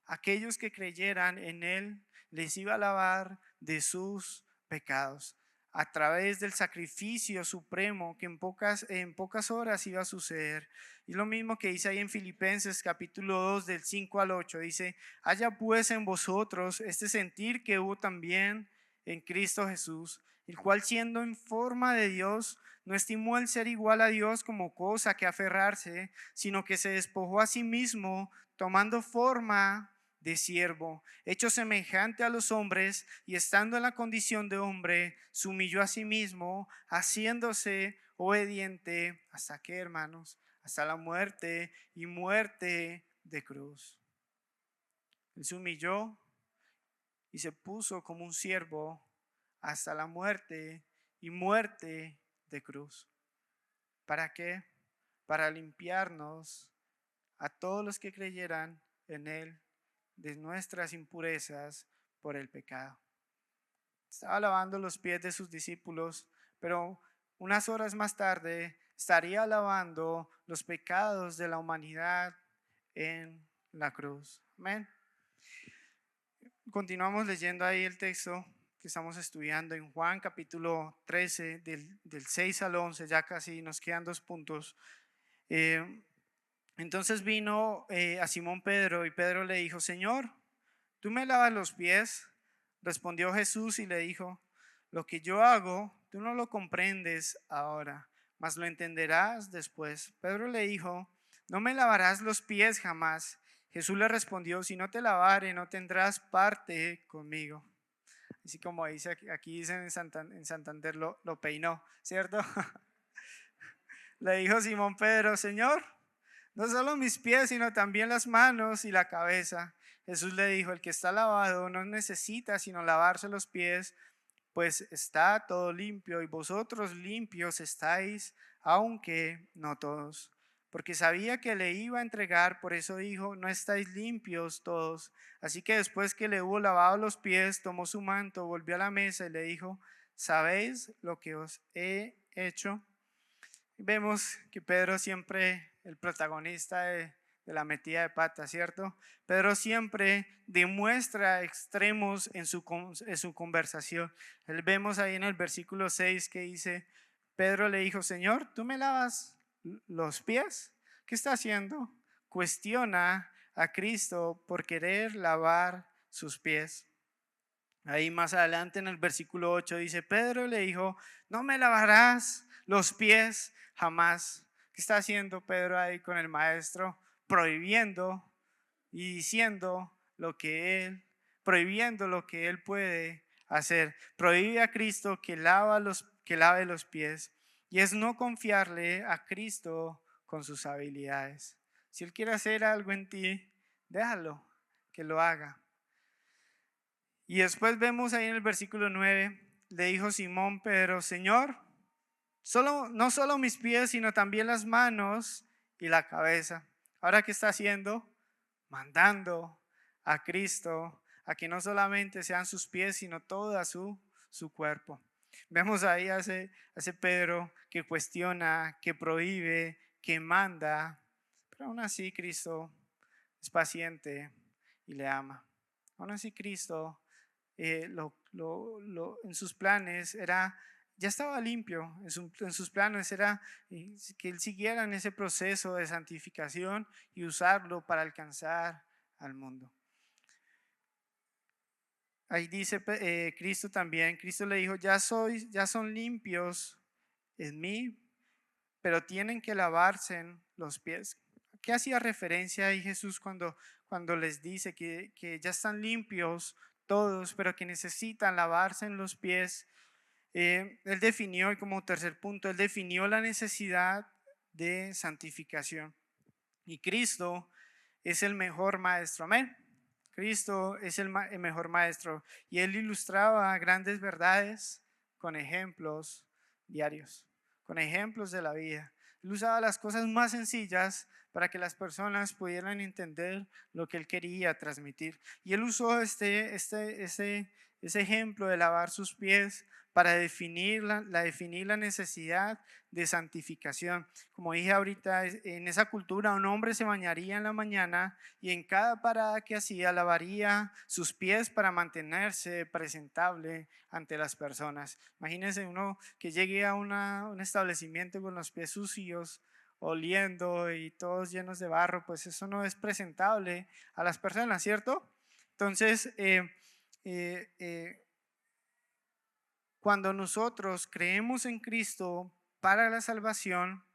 a aquellos que creyeran en Él, les iba a lavar de sus pecados a través del sacrificio supremo que en pocas horas iba a suceder. Y lo mismo que dice ahí en Filipenses capítulo 2 del 5 al 8, dice, haya pues en vosotros este sentir que hubo también en Cristo Jesús, el cual siendo en forma de Dios, no estimó el ser igual a Dios como cosa que aferrarse, sino que se despojó a sí mismo, tomando forma de siervo, hecho semejante a los hombres, y estando en la condición de hombre, se humilló a sí mismo, haciéndose obediente hasta que, hermanos, hasta la muerte y muerte de cruz. Él se humilló y se puso como un siervo hasta la muerte y muerte de cruz. ¿Para qué? Para limpiarnos a todos los que creyeran en Él de nuestras impurezas por el pecado. Estaba lavando los pies de sus discípulos, pero unas horas más tarde estaría lavando los pecados de la humanidad en la cruz. Amén. Continuamos leyendo ahí el texto que estamos estudiando en Juan capítulo 13 del 6 al 11, ya casi nos quedan 2 puntos. Entonces vino a Simón Pedro y Pedro le dijo, Señor, ¿tú me lavas los pies? Respondió Jesús y le dijo, lo que yo hago, tú no lo comprendes ahora, mas lo entenderás después. Pedro le dijo, no me lavarás los pies jamás. Jesús le respondió, si no te lavare, no tendrás parte conmigo. Así como dice aquí dicen en Santander, lo peinó, ¿cierto? Le dijo Simón Pedro, Señor, no solo mis pies, sino también las manos y la cabeza. Jesús le dijo, el que está lavado no necesita sino lavarse los pies, pues está todo limpio y vosotros limpios estáis, aunque no todos. Porque sabía que le iba a entregar, por eso dijo, no estáis limpios todos. Así que después que le hubo lavado los pies, tomó su manto, volvió a la mesa y le dijo, ¿sabéis lo que os he hecho? Vemos que Pedro siempre, el protagonista de la metida de pata, ¿cierto? Pedro siempre demuestra extremos en su conversación. Vemos ahí en el versículo 6 que dice, Pedro le dijo, Señor, ¿tú me lavas los pies? ¿Qué está haciendo? Cuestiona a Cristo por querer lavar sus pies. Ahí más adelante en el versículo 8 dice, Pedro le dijo, no me lavarás los pies jamás. ¿Qué está haciendo Pedro ahí con el maestro? Prohibiendo y diciendo prohibiendo lo que él puede hacer. Prohíbe a Cristo que lave los pies. Y es no confiarle a Cristo con sus habilidades. Si él quiere hacer algo en ti, déjalo que lo haga. Y después vemos ahí en el versículo 9, le dijo Simón Pedro, Señor, no solo mis pies, sino también las manos y la cabeza. Ahora, ¿qué está haciendo? Mandando a Cristo a que no solamente sean sus pies, sino todo su cuerpo. Vemos ahí a ese Pedro que cuestiona, que prohíbe, que manda, pero aún así Cristo es paciente y le ama. Aún así Cristo en sus planes ya estaba limpio, en sus planes era que él siguiera en ese proceso de santificación y usarlo para alcanzar al mundo. Ahí dice Cristo también, Cristo le dijo, ya son limpios en mí, pero tienen que lavarse los pies. ¿Qué hacía referencia ahí Jesús cuando les dice que ya están limpios todos, pero que necesitan lavarse en los pies? Él definió, y como tercer punto, él definió la necesidad de santificación. Y Cristo es el mejor maestro, amén. Cristo es el mejor maestro y él ilustraba grandes verdades con ejemplos diarios, con ejemplos de la vida. Él usaba las cosas más sencillas para que las personas pudieran entender lo que él quería transmitir. Y él usó ese ejemplo de lavar sus pies para definir la necesidad de santificación. Como dije ahorita, en esa cultura un hombre se bañaría en la mañana y en cada parada que hacía lavaría sus pies para mantenerse presentable ante las personas. Imagínense uno que llegue a un establecimiento con los pies sucios, oliendo y todos llenos de barro, pues eso no es presentable a las personas, ¿cierto? Entonces, cuando nosotros creemos en Cristo para la salvación,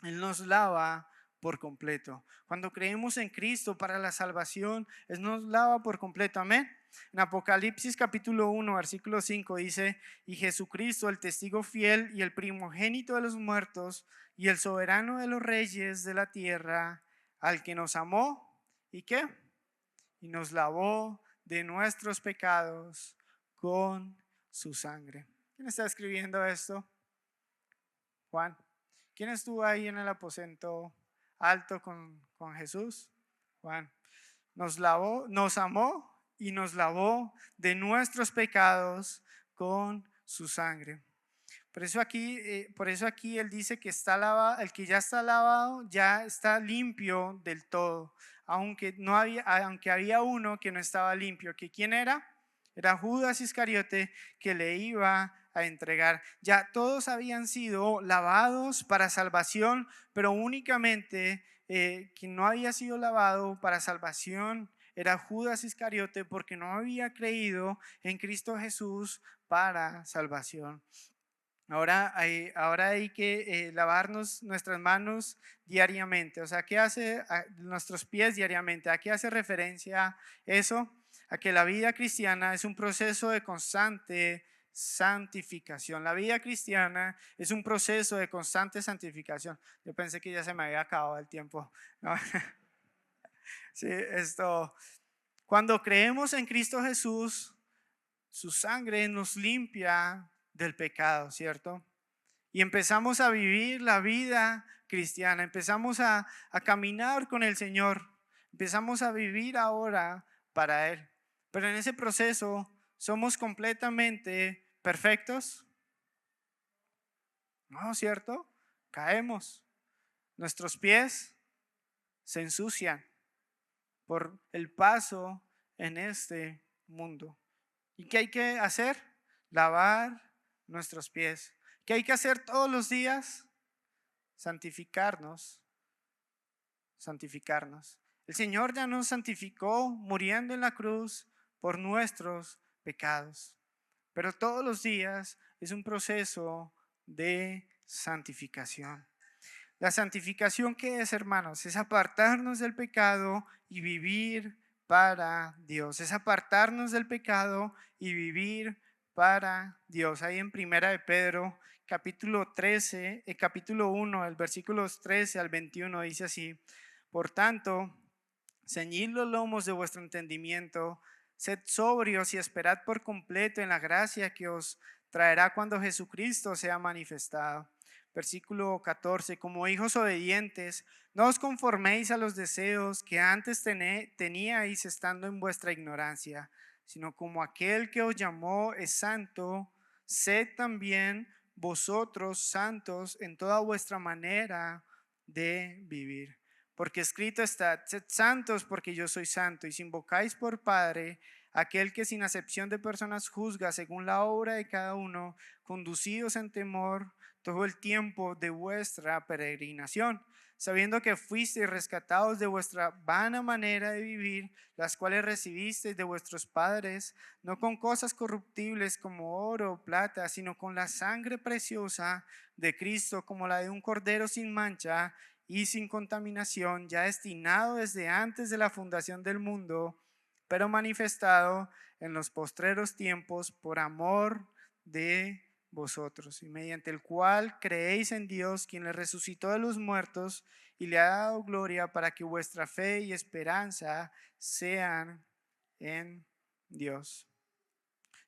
Él nos lava por completo. Cuando creemos en Cristo para la salvación, Él nos lava por completo. Amén. En Apocalipsis capítulo 1, versículo 5 dice, y Jesucristo, el testigo fiel y el primogénito de los muertos y el soberano de los reyes de la tierra, al que nos amó, ¿y qué? Y nos lavó de nuestros pecados con su sangre. ¿Quién está escribiendo esto? Juan. ¿Quién estuvo ahí en el aposento alto con Jesús? Juan. Nos lavó, nos amó y nos lavó de nuestros pecados con su sangre. Por eso aquí él dice que está lavado, el que ya está lavado ya está limpio del todo, aunque había uno que no estaba limpio. ¿Que quién era? Era Judas Iscariote, que le iba a entregar. Ya todos habían sido lavados para salvación, pero únicamente quien no había sido lavado para salvación era Judas Iscariote, porque no había creído en Cristo Jesús para salvación. Ahora hay que lavarnos nuestras manos diariamente. O sea, ¿qué hace nuestros pies diariamente? ¿A qué hace referencia eso? A que la vida cristiana es un proceso de constante santificación. La vida cristiana es un proceso de constante santificación. Yo pensé que ya se me había acabado el tiempo. ¿No? Sí, cuando creemos en Cristo Jesús, su sangre nos limpia del pecado, ¿cierto? Y empezamos a vivir la vida cristiana, empezamos a caminar con el Señor, empezamos a vivir ahora para Él. Pero en ese proceso, ¿somos completamente perfectos? No, ¿cierto? Caemos. Nuestros pies se ensucian por el paso en este mundo. ¿Y qué hay que hacer? Lavar nuestros pies. ¿Qué hay que hacer todos los días? Santificarnos, santificarnos. El Señor ya nos santificó muriendo en la cruz por nuestros pecados. Pero todos los días es un proceso de santificación. La santificación, ¿qué es, hermanos? Es apartarnos del pecado y vivir para Dios. Es apartarnos del pecado y vivir para Dios. Ahí en Primera de Pedro, capítulo 13, capítulo 1, el versículos 13 al 21 dice así: por tanto, ceñid los lomos de vuestro entendimiento, sed sobrios y esperad por completo en la gracia que os traerá cuando Jesucristo sea manifestado. Versículo 14, como hijos obedientes, no os conforméis a los deseos que antes teníais estando en vuestra ignorancia, sino como aquel que os llamó es santo, sed también vosotros santos en toda vuestra manera de vivir. Porque escrito está: sed santos porque yo soy santo. Y si invocáis por Padre aquel que sin acepción de personas juzga según la obra de cada uno, conducidos en temor todo el tiempo de vuestra peregrinación, sabiendo que fuisteis rescatados de vuestra vana manera de vivir, las cuales recibisteis de vuestros padres, no con cosas corruptibles como oro o plata, sino con la sangre preciosa de Cristo, como la de un cordero sin mancha y sin contaminación, ya destinado desde antes de la fundación del mundo, pero manifestado en los postreros tiempos por amor de vosotros, y mediante el cual creéis en Dios, quien le resucitó de los muertos y le ha dado gloria, para que vuestra fe y esperanza sean en Dios.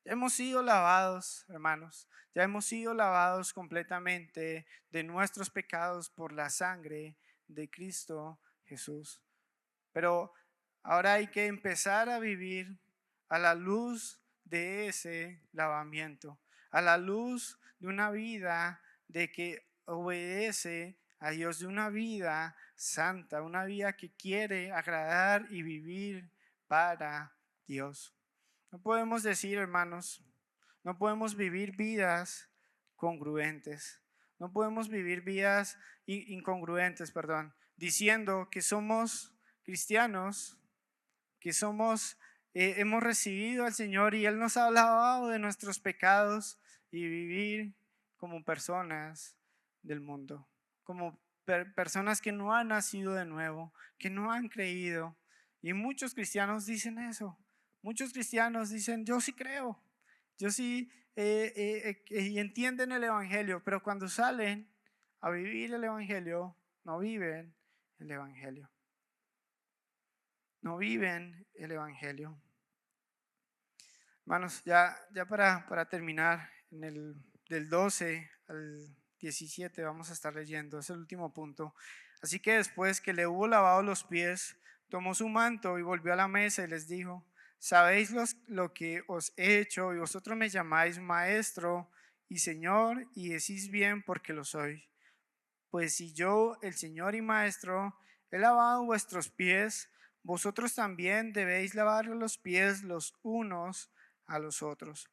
Ya hemos sido lavados, hermanos, ya hemos sido lavados completamente de nuestros pecados por la sangre de Cristo Jesús. Pero ahora hay que empezar a vivir a la luz de ese lavamiento, a la luz de una vida de que obedece a Dios, de una vida santa, una vida que quiere agradar y vivir para Dios. No podemos decir, hermanos, no podemos vivir vidas congruentes. No podemos vivir vidas incongruentes, perdón, diciendo que somos cristianos, que hemos recibido al Señor y Él nos ha lavado de nuestros pecados, y vivir como personas del mundo, como personas que no han nacido de nuevo, que no han creído. Y muchos cristianos dicen eso. Muchos cristianos dicen: yo sí creo, yo sí, y entienden el Evangelio, pero cuando salen a vivir el Evangelio, no viven el Evangelio. No viven el Evangelio. Hermanos, ya para terminar, del 12 al 17 vamos a estar leyendo, es el último punto. Así que después que le hubo lavado los pies, tomó su manto y volvió a la mesa y les dijo: sabéis lo que os he hecho, y vosotros me llamáis maestro y Señor, y decís bien porque lo soy. Pues si yo, el Señor y Maestro, he lavado vuestros pies, vosotros también debéis lavar los pies los unos a los otros.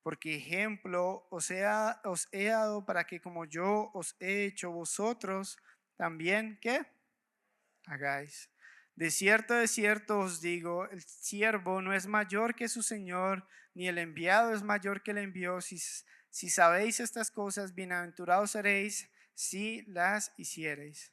Porque ejemplo os he dado para que como yo os he hecho, vosotros también, ¿qué? Hagáis. De cierto os digo, el siervo no es mayor que su señor, ni el enviado es mayor que el envió. Si Si sabéis estas cosas, bienaventurados seréis si las hiciereis.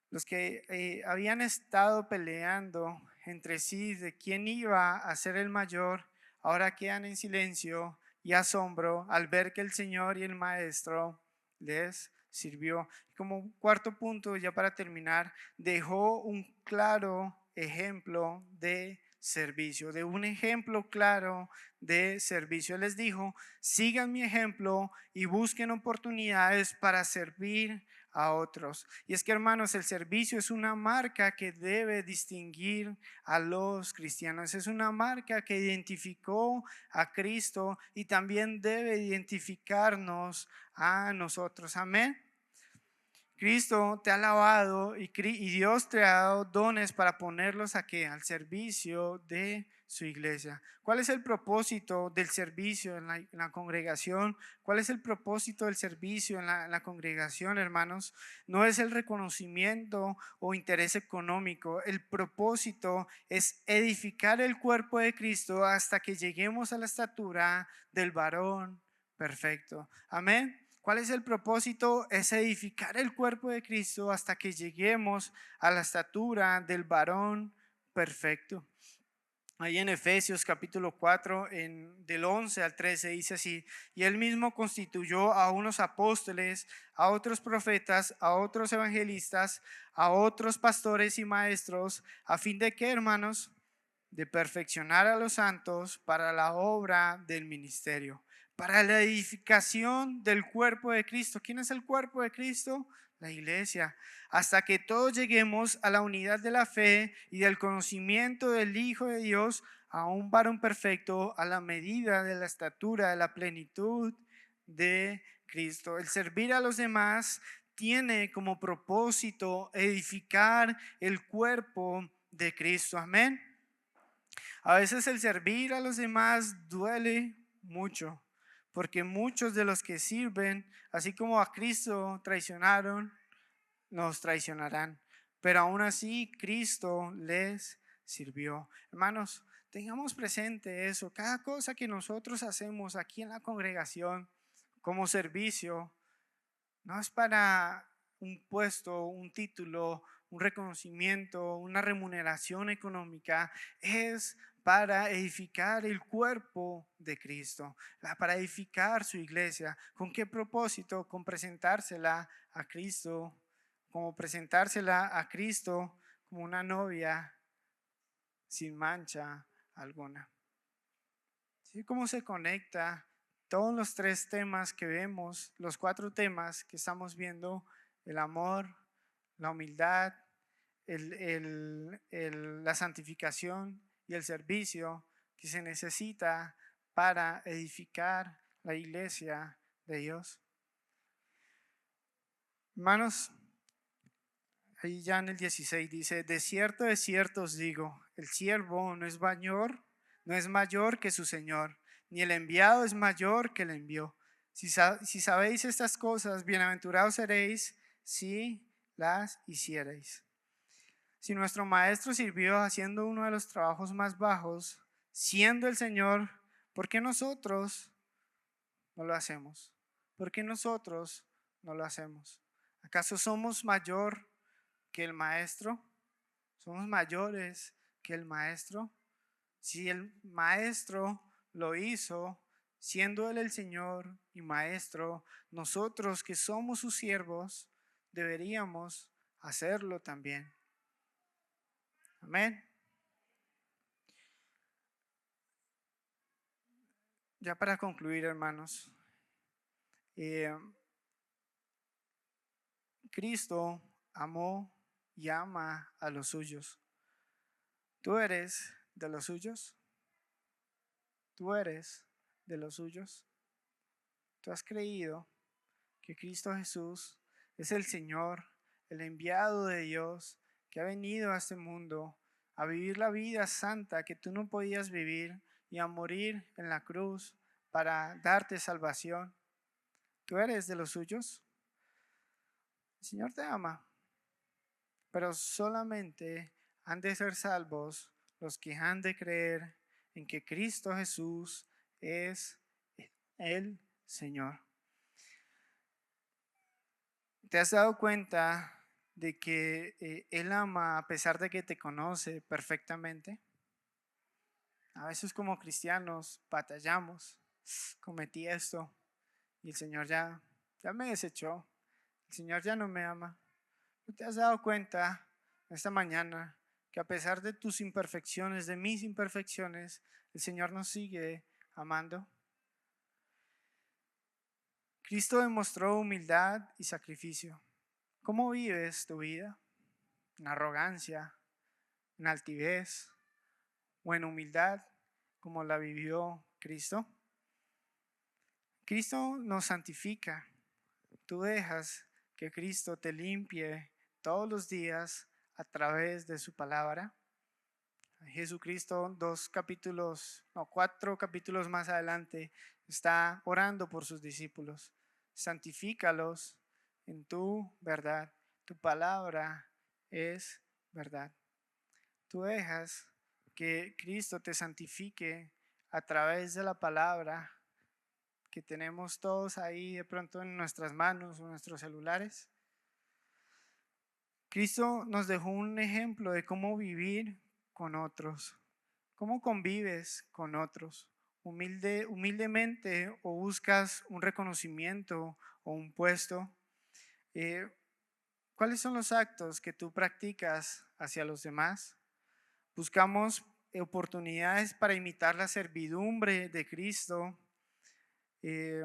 Los que habían estado peleando entre sí de quién iba a ser el mayor, ahora quedan en silencio y asombro al ver que el Señor y el Maestro les sirvió. Como cuarto punto, ya para terminar, dejó un claro ejemplo de servicio, de un ejemplo claro de servicio. Él les dijo: sigan mi ejemplo y busquen oportunidades para servir a otros. Y es que, hermanos, el servicio es una marca que debe distinguir a los cristianos. Es una marca que identificó a Cristo y también debe identificarnos a nosotros. Amén. Cristo te ha lavado y Dios te ha dado dones para ponerlos aquí al servicio de su iglesia. ¿Cuál es el propósito del servicio en la congregación? ¿Cuál es el propósito del servicio en la congregación, hermanos? No es el reconocimiento o interés económico. El propósito es edificar el cuerpo de Cristo hasta que lleguemos a la estatura del varón perfecto. Amén. ¿Cuál es el propósito? Es edificar el cuerpo de Cristo hasta que lleguemos a la estatura del varón perfecto. Ahí en Efesios capítulo 4, del 11 al 13 dice así: y él mismo constituyó a unos apóstoles, a otros profetas, a otros evangelistas, a otros pastores y maestros, a fin de que, hermanos, de perfeccionar a los santos para la obra del ministerio, para la edificación del cuerpo de Cristo. ¿Quién es el cuerpo de Cristo? La iglesia. Hasta que todos lleguemos a la unidad de la fe y del conocimiento del Hijo de Dios, a un varón perfecto, a la medida de la estatura de la plenitud de Cristo. El servir a los demás tiene como propósito edificar el cuerpo de Cristo. Amén. A veces el servir a los demás duele mucho, porque muchos de los que sirven, así como a Cristo traicionaron, nos traicionarán. Pero aún así Cristo les sirvió. Hermanos, tengamos presente eso. Cada cosa que nosotros hacemos aquí en la congregación como servicio, no es para un puesto, un título, un reconocimiento, una remuneración económica. Es para edificar el cuerpo de Cristo, para edificar su iglesia. ¿Con qué propósito? Con presentársela a Cristo, como presentársela a Cristo como una novia sin mancha alguna. ¿Sí? ¿Cómo se conecta todos los tres temas que vemos, los cuatro temas que estamos viendo: el amor, la humildad, la santificación y el servicio que se necesita para edificar la iglesia de Dios? Hermanos, ahí ya en el 16 dice: de cierto os digo, el siervo no es mayor que su señor, ni el enviado es mayor que el envió. Si sabéis estas cosas, bienaventurados seréis si las hiciereis. Si nuestro maestro sirvió haciendo uno de los trabajos más bajos, siendo el Señor, ¿por qué nosotros no lo hacemos? ¿Por qué nosotros no lo hacemos? ¿Acaso somos mayor que el maestro? ¿Somos mayores que el maestro? Si el maestro lo hizo, siendo él el Señor y maestro, nosotros que somos sus siervos deberíamos hacerlo también. Amén. Ya para concluir, hermanos, Cristo amó y ama a los suyos. ¿Tú eres de los suyos? ¿Tú eres de los suyos? ¿Tú has creído que Cristo Jesús es el Señor, el enviado de Dios, que ha venido a este mundo a vivir la vida santa que tú no podías vivir y a morir en la cruz para darte salvación? ¿Tú eres de los suyos? El Señor te ama, pero solamente han de ser salvos los que han de creer en que Cristo Jesús es el Señor. ¿Te has dado cuenta de que Él ama a pesar de que te conoce perfectamente? A veces como cristianos batallamos, cometí esto y el Señor ya me desechó, el Señor ya no me ama. ¿No te has dado cuenta esta mañana que a pesar de tus imperfecciones, de mis imperfecciones, el Señor nos sigue amando? Cristo demostró humildad y sacrificio. ¿Cómo vives tu vida? ¿En arrogancia, en altivez o en humildad como la vivió Cristo? Cristo nos santifica. Tú dejas que Cristo te limpie todos los días a través de su palabra. Jesucristo, 4 capítulos más adelante, está orando por sus discípulos. Santifícalos en tu verdad. Tu palabra es verdad. Tú dejas que Cristo te santifique a través de la palabra que tenemos todos ahí de pronto en nuestras manos o en nuestros celulares. Cristo nos dejó un ejemplo de cómo vivir con otros. ¿Cómo convives con otros? Humildemente o buscas un reconocimiento o un puesto. ¿Cuáles son los actos que tú practicas hacia los demás? Buscamos oportunidades para imitar la servidumbre de Cristo. Eh,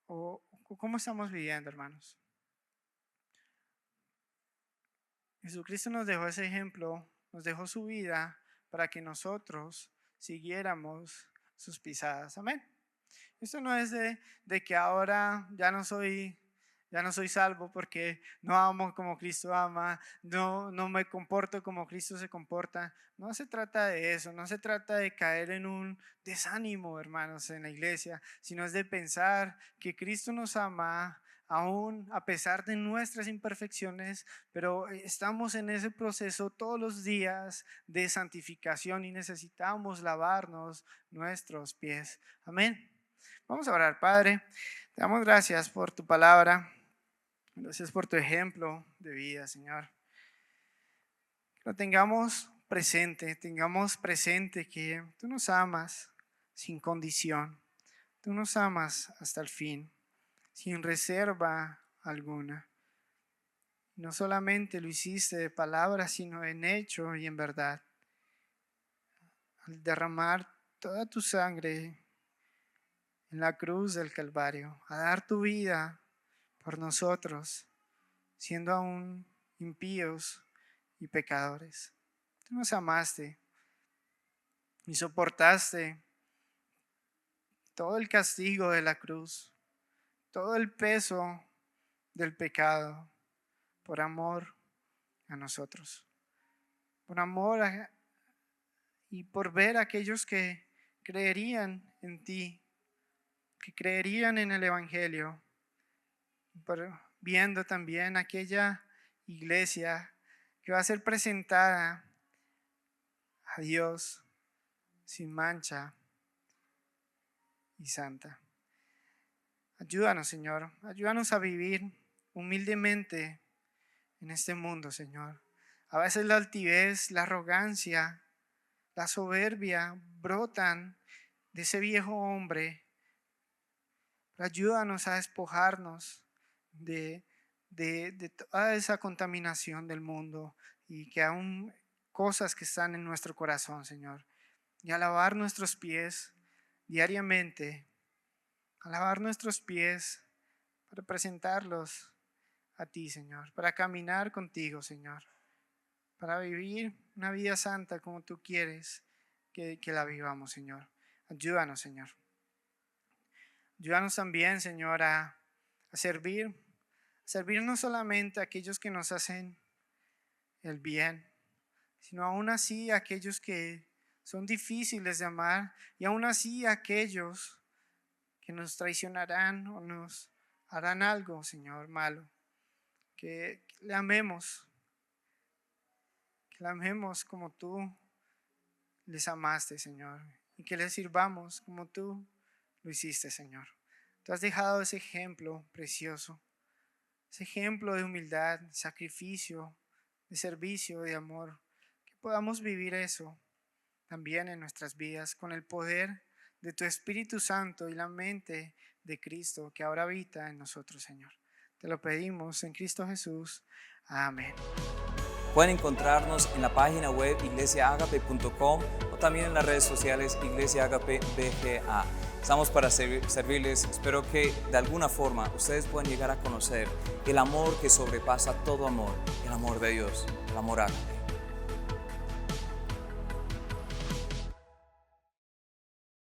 o, ¿Cómo estamos viviendo, hermanos? Jesucristo nos dejó ese ejemplo, nos dejó su vida para que nosotros siguiéramos sus pisadas. Amén. Esto no es de que ahora ya no soy salvo porque no amo como Cristo ama, no me comporto como Cristo se comporta. No se trata de eso, no se trata de caer en un desánimo, hermanos, en la iglesia, sino es de pensar que Cristo nos ama aún a pesar de nuestras imperfecciones, pero estamos en ese proceso todos los días de santificación y necesitamos lavarnos nuestros pies. Amén. Vamos a orar, Padre. Te damos gracias por tu palabra. Gracias por tu ejemplo de vida, Señor. Lo tengamos presente que tú nos amas sin condición. Tú nos amas hasta el fin, sin reserva alguna. No solamente lo hiciste de palabra, sino en hecho y en verdad. Al derramar toda tu sangre en la cruz del Calvario, a dar tu vida por nosotros, siendo aún impíos y pecadores. Tú nos amaste y soportaste todo el castigo de la cruz, todo el peso del pecado, por amor a nosotros, por amor y por ver a aquellos que creerían en ti, que creerían en el Evangelio, viendo también aquella iglesia que va a ser presentada a Dios sin mancha y santa. Ayúdanos, Señor, ayúdanos a vivir humildemente en este mundo, Señor. A veces la altivez, la arrogancia, la soberbia brotan de ese viejo hombre. Pero ayúdanos a despojarnos de toda esa contaminación del mundo y que aún cosas que están en nuestro corazón, Señor. Y a lavar nuestros pies diariamente, a lavar nuestros pies para presentarlos a ti, Señor, para caminar contigo, Señor, para vivir una vida santa como tú quieres que la vivamos, Señor. Ayúdanos, Señor. Ayúdanos también, Señor, a servir no solamente a aquellos que nos hacen el bien, sino aún así a aquellos que son difíciles de amar y aún así a aquellos que nos traicionarán o nos harán algo, Señor, malo. Que le amemos, como tú les amaste, Señor, y que les sirvamos como tú lo hiciste, Señor. Tú has dejado ese ejemplo precioso, ese ejemplo de humildad, de sacrificio, de servicio, de amor. Que podamos vivir eso también en nuestras vidas con el poder de tu Espíritu Santo y la mente de Cristo que ahora habita en nosotros, Señor. Te lo pedimos en Cristo Jesús. Amén. Pueden encontrarnos en la página web iglesiaagape.com o también en las redes sociales Iglesia Agape BGA. Estamos para servirles. Espero que de alguna forma ustedes puedan llegar a conocer el amor que sobrepasa todo amor, el amor de Dios, el amor ágape.